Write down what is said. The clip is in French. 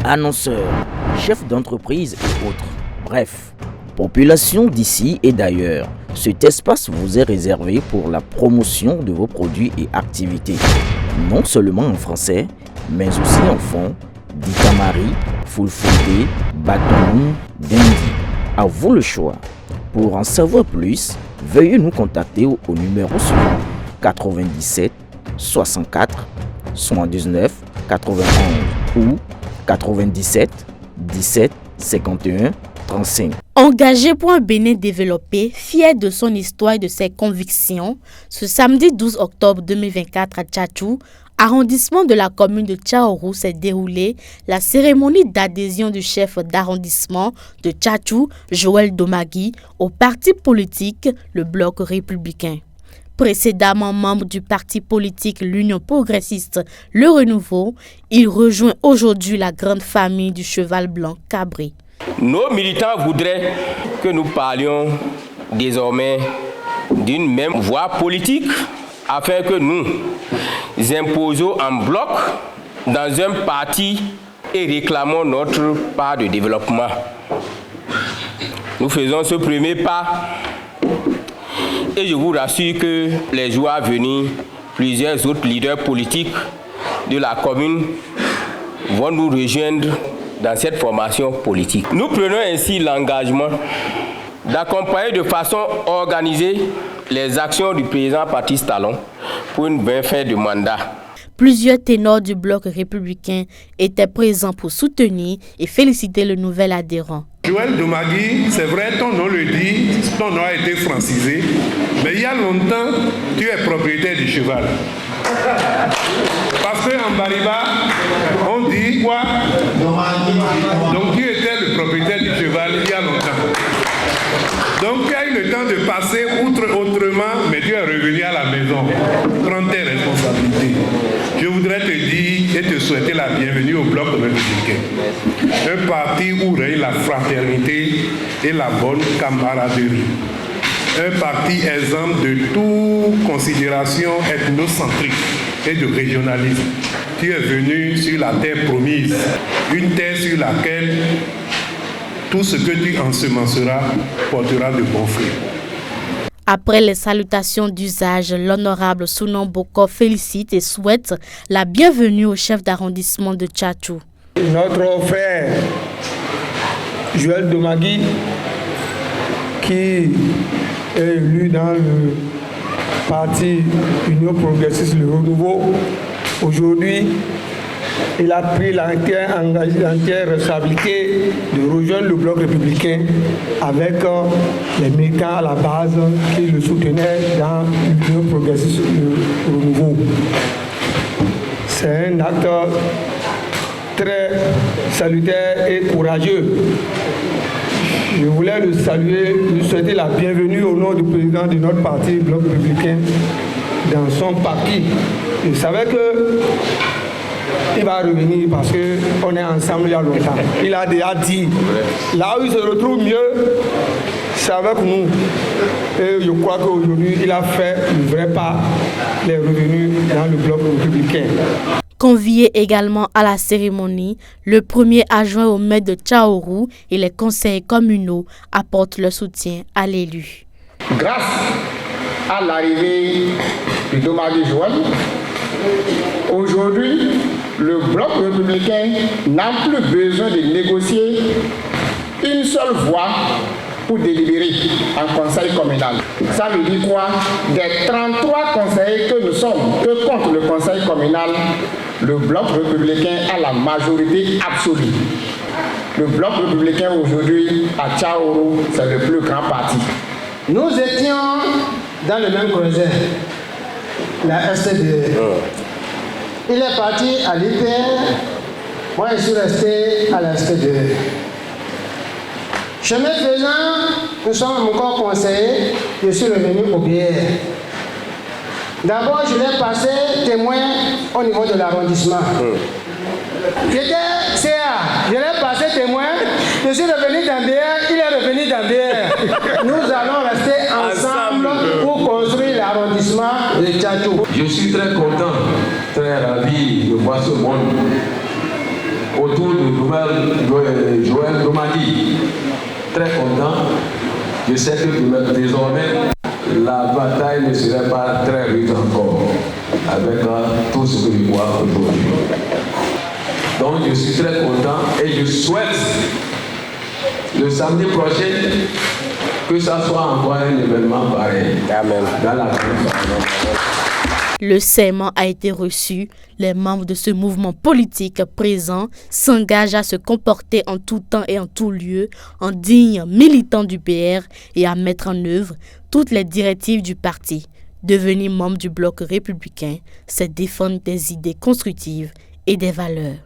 annonceurs, chefs d'entreprise et autres. Bref, population d'ici et d'ailleurs, cet espace vous est réservé pour la promotion de vos produits et activités. Non seulement en français, mais aussi en fond, Dikamari, Fulfulde, Batonou, Dendi. À vous le choix. Pour en savoir plus, veuillez nous contacter au numéro suivant 97 64 79 91 ou 97 17 51 35. Engagé pour un Bénin développé, fier de son histoire et de ses convictions, ce samedi 12 octobre 2024 à Tchatchou, arrondissement de la commune de Tchaourou, s'est déroulée la cérémonie d'adhésion du chef d'arrondissement de Tchatchou, Joël Domagui, au parti politique, le Bloc républicain. Précédemment membre du parti politique l'Union progressiste Le Renouveau, il rejoint aujourd'hui la grande famille du cheval blanc cabré. Nos militants voudraient que nous parlions désormais d'une même voie politique afin que nous imposons en bloc dans un parti et réclamons notre part de développement. Nous faisons ce premier pas et je vous rassure que les jours à venir, plusieurs autres leaders politiques de la commune vont nous rejoindre dans cette formation politique. Nous prenons ainsi l'engagement d'accompagner de façon organisée les actions du président Patrice Talon pour une bonne fin de mandat. Plusieurs ténors du bloc républicain étaient présents pour soutenir et féliciter le nouvel adhérent. Joël Domagui, c'est vrai, ton nom le dit, ton nom a été francisé, mais il y a longtemps, tu es propriétaire du cheval. Parce qu'en Bariba, on dit quoi? Donc tu étais le propriétaire du cheval il y a longtemps. Donc tu as eu le temps de passer outre autrement, mais tu es revenu à la maison. Prends tes responsabilités. Je voudrais te dire et te souhaiter la bienvenue au Bloc républicain. Un parti où règne la fraternité et la bonne camaraderie. Un parti exempt de toute considération ethnocentrique et de régionalisme. Tu es venu sur la terre promise, une terre sur laquelle tout ce que tu ensemenceras portera de bons fruits. Après les salutations d'usage, l'honorable Sounan Boko félicite et souhaite la bienvenue au chef d'arrondissement de Tchatchou. Notre frère Joël Domagui, qui est élu dans le parti Union progressiste Le Renouveau, aujourd'hui, il a pris l'entière responsabilité de rejoindre le Bloc républicain avec les militants à la base qui le soutenaient dans l'Union progressiste Le Renouveau. C'est un acte très salutaire et courageux. Je voulais le saluer, lui souhaiter la bienvenue au nom du président de notre parti, Bloc républicain, dans son parti. Je savais que il va revenir parce qu'on est ensemble il y a longtemps. Il a déjà dit, là où il se retrouve mieux, c'est avec nous. Et je crois qu'aujourd'hui, il a fait le vrai pas, les revenus dans le Bloc républicain. Conviés également à la cérémonie, le premier adjoint au maire de Tchaourou et les conseillers communaux apportent leur soutien à l'élu. Grâce à l'arrivée du Domagui Joël, aujourd'hui, le Bloc républicain n'a plus besoin de négocier une seule voix pour délibérer en conseil communal. Ça veut dire quoi? Des 33 conseillers que nous sommes, que compte le conseil communal, le Bloc républicain a la majorité absolue. Le Bloc républicain aujourd'hui à Tchaourou, c'est le plus grand parti. Nous étions dans le même conseil, la STDE. Il est parti à l'IPR, moi je suis resté à la STDE. Chemin faisant, nous sommes encore conseillers, je suis revenu au BR. D'abord, je l'ai passé témoin au niveau de l'arrondissement. J'étais CA, je l'ai passé témoin, je suis revenu dans BR, il est revenu dans BR. Nous allons rester ensemble pour construire l'arrondissement de Tchatchou. Je suis très content, très ravi de voir ce monde. Autant retour de Joël Domadi. Très content. Je sais que désormais, la bataille ne serait pas très rude encore, avec tout ce que je vois aujourd'hui. Donc je suis très content et je souhaite le samedi prochain que ça soit encore un événement pareil. Amen. Dans la Le serment a été reçu. Les membres de ce mouvement politique présent s'engagent à se comporter en tout temps et en tout lieu en dignes militants du PR et à mettre en œuvre toutes les directives du parti. Devenir membre du bloc républicain, c'est défendre des idées constructives et des valeurs.